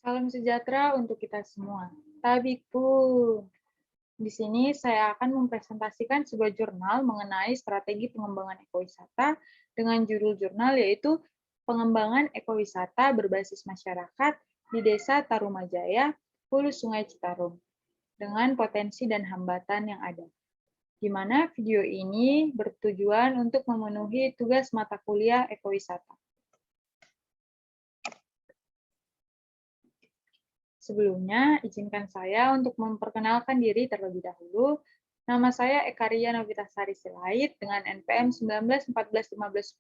Salam sejahtera untuk kita semua. Tabikku. Di sini saya akan mempresentasikan sebuah jurnal mengenai strategi pengembangan ekowisata dengan judul jurnal yaitu Pengembangan Ekowisata Berbasis Masyarakat di Desa Tarumajaya, Hulu Sungai Citarum, dengan potensi dan hambatan yang ada. Di mana video ini bertujuan untuk memenuhi tugas mata kuliah ekowisata. Sebelumnya, izinkan saya untuk memperkenalkan diri terlebih dahulu. Nama saya Ekaria Novitasari Silait dengan NPM 1914151056.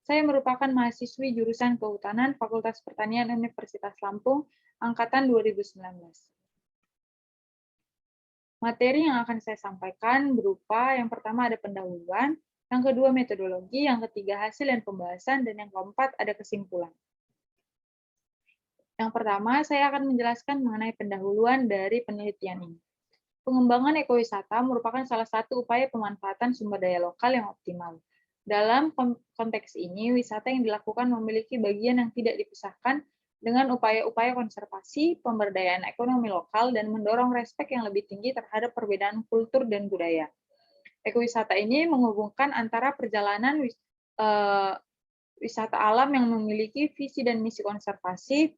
Saya merupakan mahasiswi jurusan Kehutanan Fakultas Pertanian Universitas Lampung, Angkatan 2019. Materi yang akan saya sampaikan berupa yang pertama ada pendahuluan, yang kedua metodologi, yang ketiga hasil dan pembahasan, dan yang keempat ada kesimpulan. Yang pertama, saya akan menjelaskan mengenai pendahuluan dari penelitian ini. Pengembangan ekowisata merupakan salah satu upaya pemanfaatan sumber daya lokal yang optimal. Dalam konteks ini, wisata yang dilakukan memiliki bagian yang tidak dipisahkan dengan upaya-upaya konservasi, pemberdayaan ekonomi lokal, dan mendorong respek yang lebih tinggi terhadap perbedaan kultur dan budaya. Ekowisata ini menghubungkan antara perjalanan wisata alam yang memiliki visi dan misi konservasi,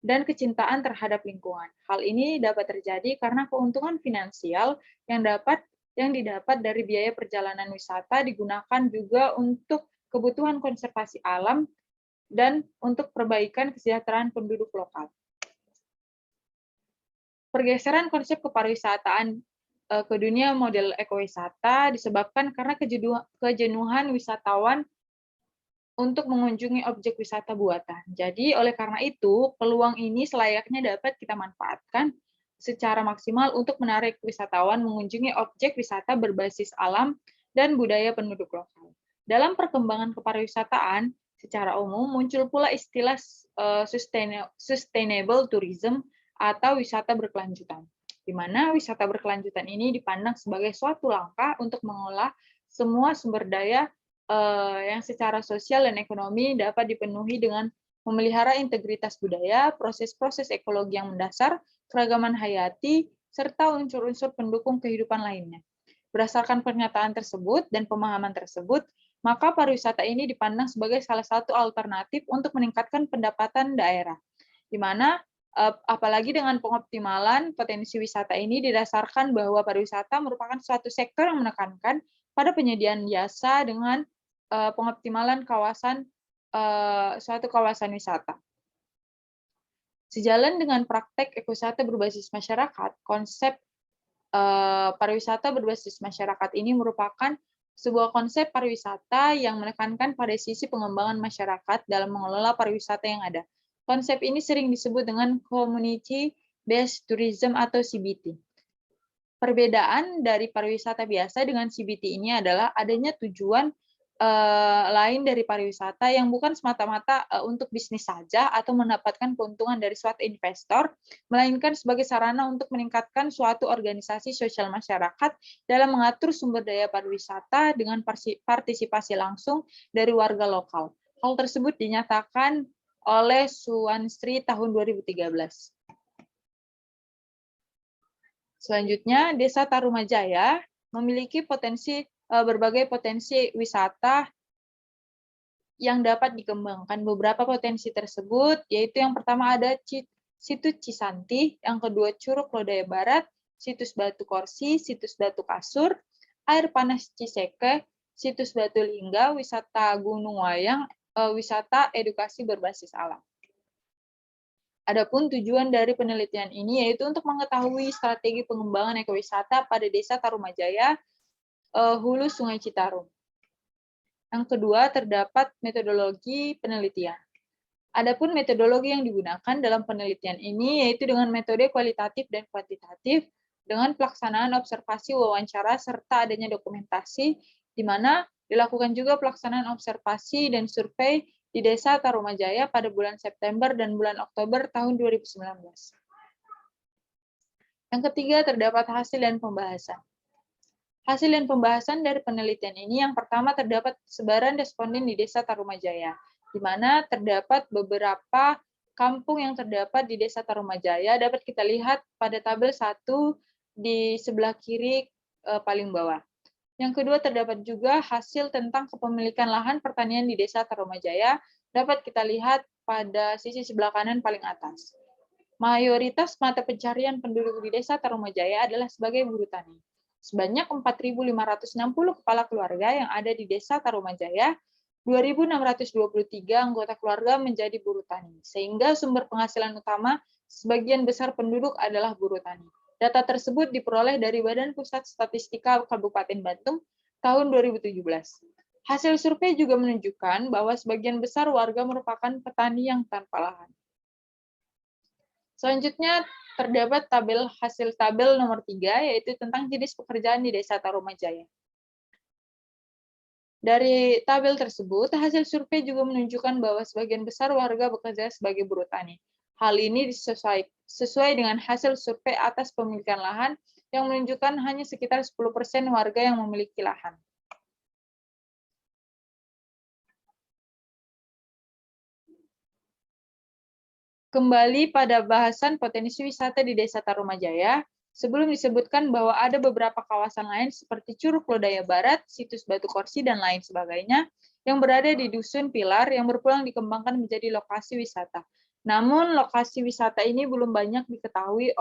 dan kecintaan terhadap lingkungan. Hal ini dapat terjadi karena keuntungan finansial yang didapat dari biaya perjalanan wisata digunakan juga untuk kebutuhan konservasi alam dan untuk perbaikan kesejahteraan penduduk lokal. Pergeseran konsep kepariwisataan ke dunia model ekowisata disebabkan karena kejenuhan wisatawan untuk mengunjungi objek wisata buatan. Jadi, oleh karena itu, peluang ini selayaknya dapat kita manfaatkan secara maksimal untuk menarik wisatawan mengunjungi objek wisata berbasis alam dan budaya penduduk lokal. Dalam perkembangan kepariwisataan, secara umum muncul pula istilah sustainable tourism atau wisata berkelanjutan, di mana wisata berkelanjutan ini dipandang sebagai suatu langkah untuk mengolah semua sumber daya yang secara sosial dan ekonomi dapat dipenuhi dengan memelihara integritas budaya, proses-proses ekologi yang mendasar, keragaman hayati, serta unsur-unsur pendukung kehidupan lainnya. Berdasarkan pernyataan tersebut dan pemahaman tersebut, maka pariwisata ini dipandang sebagai salah satu alternatif untuk meningkatkan pendapatan daerah, di mana apalagi dengan pengoptimalan potensi wisata ini didasarkan bahwa pariwisata merupakan suatu sektor yang menekankan pada penyediaan jasa dengan pengoptimalan suatu kawasan wisata. Sejalan dengan praktek ekowisata berbasis masyarakat, konsep pariwisata berbasis masyarakat ini merupakan sebuah konsep pariwisata yang menekankan pada sisi pengembangan masyarakat dalam mengelola pariwisata yang ada. Konsep ini sering disebut dengan Community Based Tourism atau CBT. Perbedaan dari pariwisata biasa dengan CBT ini adalah adanya tujuan lain dari pariwisata yang bukan semata-mata untuk bisnis saja atau mendapatkan keuntungan dari suatu investor, melainkan sebagai sarana untuk meningkatkan suatu organisasi sosial masyarakat dalam mengatur sumber daya pariwisata dengan partisipasi langsung dari warga lokal. Hal tersebut dinyatakan oleh Suwansri tahun 2013. Selanjutnya, Desa Tarumajaya memiliki berbagai potensi wisata yang dapat dikembangkan. Beberapa potensi tersebut, yaitu yang pertama ada Situs Cisanti, yang kedua Curug Lodaya Barat, Situs Batu Korsi, Situs Batu Kasur, Air Panas Ciseke, Situs Batu Lingga, wisata Gunung Wayang, wisata edukasi berbasis alam. Adapun tujuan dari penelitian ini yaitu untuk mengetahui strategi pengembangan ekowisata pada Desa Tarumajaya, Hulu Sungai Citarum. Yang kedua, terdapat metodologi penelitian. Adapun metodologi yang digunakan dalam penelitian ini yaitu dengan metode kualitatif dan kuantitatif, dengan pelaksanaan observasi wawancara serta adanya dokumentasi, di mana dilakukan juga pelaksanaan observasi dan survei di Desa Tarumajaya pada bulan September dan bulan Oktober tahun 2019. Yang ketiga, terdapat hasil dan pembahasan. Hasil dan pembahasan dari penelitian ini yang pertama terdapat sebaran responden di Desa Tarumajaya, di mana terdapat beberapa kampung yang terdapat di Desa Tarumajaya dapat kita lihat pada tabel 1 di sebelah kiri paling bawah. Yang kedua, terdapat juga hasil tentang kepemilikan lahan pertanian di Desa Tarumajaya dapat kita lihat pada sisi sebelah kanan paling atas. Mayoritas mata pencarian penduduk di Desa Tarumajaya adalah sebagai buruh tani. Sebanyak 4.560 kepala keluarga yang ada di Desa Tarumajaya, 2.623 anggota keluarga menjadi buruh tani, sehingga sumber penghasilan utama sebagian besar penduduk adalah buruh tani. Data tersebut diperoleh dari Badan Pusat Statistika Kabupaten Bandung tahun 2017. Hasil survei juga menunjukkan bahwa sebagian besar warga merupakan petani yang tanpa lahan. Selanjutnya terdapat hasil tabel nomor 3, yaitu tentang jenis pekerjaan di Desa Tarumajaya. Dari tabel tersebut, hasil survei juga menunjukkan bahwa sebagian besar warga bekerja sebagai buruh tani. Hal ini sesuai dengan hasil survei atas pemilikan lahan yang menunjukkan hanya sekitar 10% warga yang memiliki lahan. Kembali pada bahasan potensi wisata di Desa Tarumajaya, sebelum disebutkan bahwa ada beberapa kawasan lain seperti Curug Lodaya Barat, situs Batu Korsi, dan lain sebagainya, yang berada di Dusun Pilar yang berpulang dikembangkan menjadi lokasi wisata. Namun, lokasi wisata ini belum banyak diketahui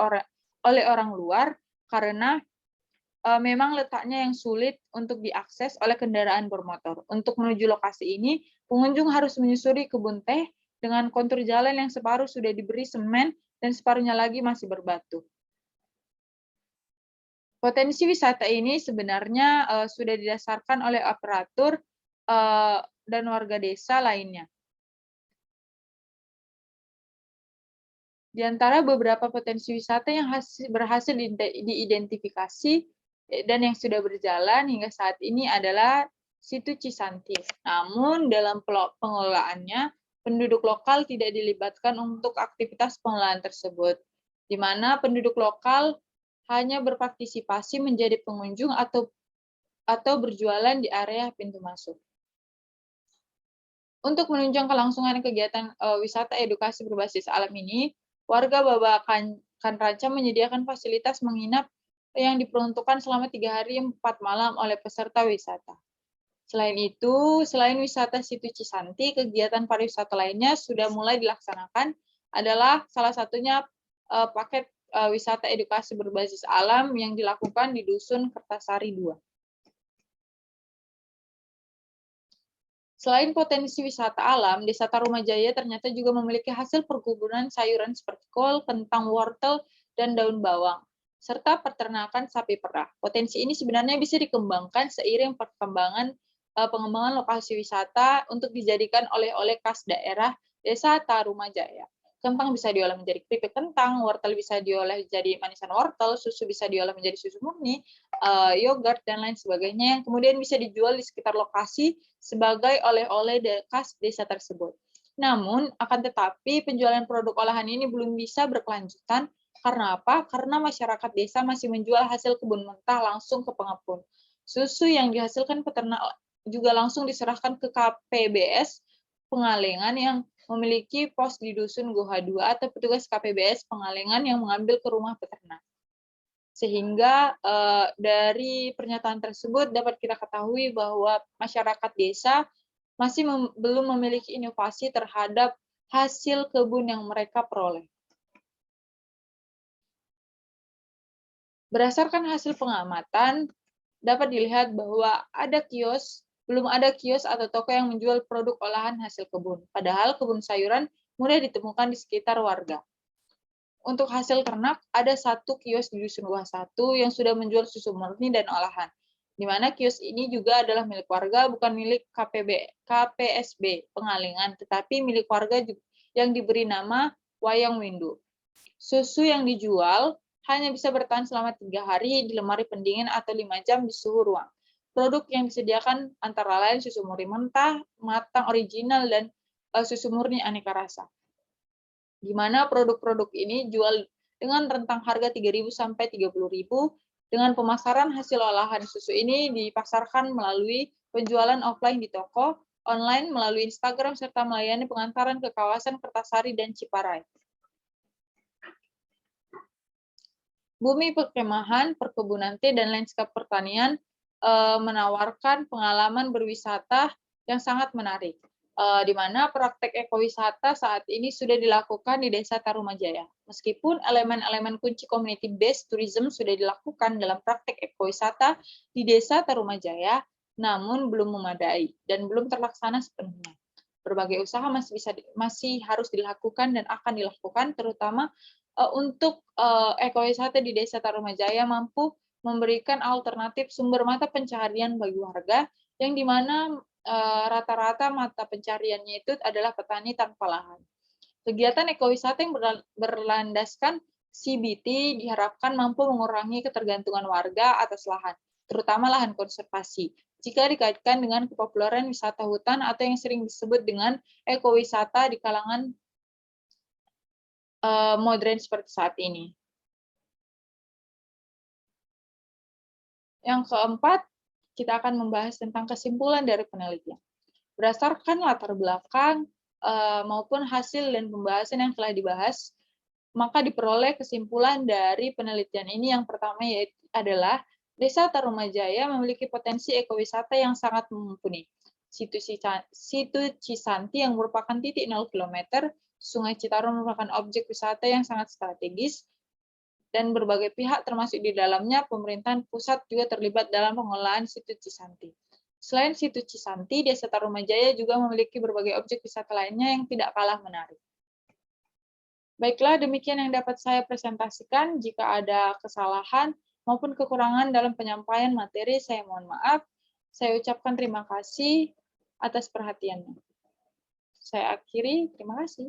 oleh orang luar karena memang letaknya yang sulit untuk diakses oleh kendaraan bermotor. Untuk menuju lokasi ini, pengunjung harus menyusuri kebun teh dengan kontur jalan yang separuh sudah diberi semen dan separuhnya lagi masih berbatu. Potensi wisata ini sebenarnya sudah didasarkan oleh operator dan warga desa lainnya. Di antara beberapa potensi wisata yang berhasil diidentifikasi dan yang sudah berjalan hingga saat ini adalah situ Cisanti. Namun dalam pengelolaannya, penduduk lokal tidak dilibatkan untuk aktivitas pengelolaan tersebut, di mana penduduk lokal hanya berpartisipasi menjadi pengunjung atau berjualan di area pintu masuk. Untuk menunjang kelangsungan kegiatan wisata edukasi berbasis alam ini, warga Babakan Ranca menyediakan fasilitas menginap yang diperuntukkan selama 3 hari 4 malam oleh peserta wisata. Selain itu, selain wisata situ Cisanti, kegiatan pariwisata lainnya sudah mulai dilaksanakan adalah salah satunya paket wisata edukasi berbasis alam yang dilakukan di Dusun Kertasari 2. Selain potensi wisata alam, Desa Tarumajaya ternyata juga memiliki hasil perkebunan sayuran seperti kol, kentang, wortel, dan daun bawang, serta peternakan sapi perah. Potensi ini sebenarnya bisa dikembangkan seiring pengembangan lokasi wisata untuk dijadikan oleh-oleh khas daerah Desa Tarumajaya. Kentang bisa diolah menjadi keripik kentang, wortel bisa diolah jadi manisan wortel, susu bisa diolah menjadi susu murni, yogurt, dan lain sebagainya yang kemudian bisa dijual di sekitar lokasi sebagai oleh-oleh khas desa tersebut. Namun, akan tetapi penjualan produk olahan ini belum bisa berkelanjutan. Karena apa? Karena masyarakat desa masih menjual hasil kebun mentah langsung ke pengepul. Susu yang dihasilkan peternak juga langsung diserahkan ke KPBS Pengalengan yang memiliki pos di Dusun Goha 2 atau petugas KPBS Pengalengan yang mengambil ke rumah peternak. Sehingga dari pernyataan tersebut dapat kita ketahui bahwa masyarakat desa masih belum memiliki inovasi terhadap hasil kebun yang mereka peroleh. Berdasarkan hasil pengamatan, dapat dilihat bahwa belum ada kios atau toko yang menjual produk olahan hasil kebun. Padahal kebun sayuran mudah ditemukan di sekitar warga. Untuk hasil ternak, ada 1 kios di Dusun Goa 1 yang sudah menjual susu murni dan olahan, di mana kios ini juga adalah milik warga, bukan milik KPSB Pengalengan, tetapi milik warga yang diberi nama Wayang Windu. Susu yang dijual hanya bisa bertahan selama 3 hari di lemari pendingin atau 5 jam di suhu ruang. Produk yang disediakan antara lain susu murni mentah, matang original, dan susu murni aneka rasa. Di mana produk-produk ini jual dengan rentang harga 3.000 sampai 30.000, dengan pemasaran hasil olahan susu ini dipasarkan melalui penjualan offline di toko online melalui Instagram serta melayani pengantaran ke kawasan Kertasari dan Ciparai. Bumi perkemahan, perkebunan teh, dan lanskap pertanian menawarkan pengalaman berwisata yang sangat menarik, di mana praktek ekowisata saat ini sudah dilakukan di Desa Tarumajaya. Meskipun elemen-elemen kunci community-based tourism sudah dilakukan dalam praktek ekowisata di Desa Tarumajaya, namun belum memadai dan belum terlaksana sepenuhnya. Berbagai usaha masih harus dilakukan dan akan dilakukan, terutama untuk ekowisata di Desa Tarumajaya mampu memberikan alternatif sumber mata pencaharian bagi warga, yang di mana rata-rata mata pencahariannya itu adalah petani tanpa lahan. Kegiatan ekowisata yang berlandaskan CBT diharapkan mampu mengurangi ketergantungan warga atas lahan, terutama lahan konservasi, jika dikaitkan dengan kepopuleran wisata hutan atau yang sering disebut dengan ekowisata di kalangan modern seperti saat ini. Yang keempat, kita akan membahas tentang kesimpulan dari penelitian. Berdasarkan latar belakang maupun hasil dan pembahasan yang telah dibahas, maka diperoleh kesimpulan dari penelitian ini. Yang pertama yaitu adalah Desa Tarumajaya memiliki potensi ekowisata yang sangat mumpuni. Situ Cisanti yang merupakan titik 0 km, Sungai Citarum merupakan objek wisata yang sangat strategis, dan berbagai pihak termasuk di dalamnya pemerintahan pusat juga terlibat dalam pengelolaan situ Cisanti. Selain situ Cisanti, Desa Tarumajaya juga memiliki berbagai objek wisata lainnya yang tidak kalah menarik. Baiklah, demikian yang dapat saya presentasikan. Jika ada kesalahan maupun kekurangan dalam penyampaian materi, saya mohon maaf. Saya ucapkan terima kasih atas perhatiannya. Saya akhiri, terima kasih.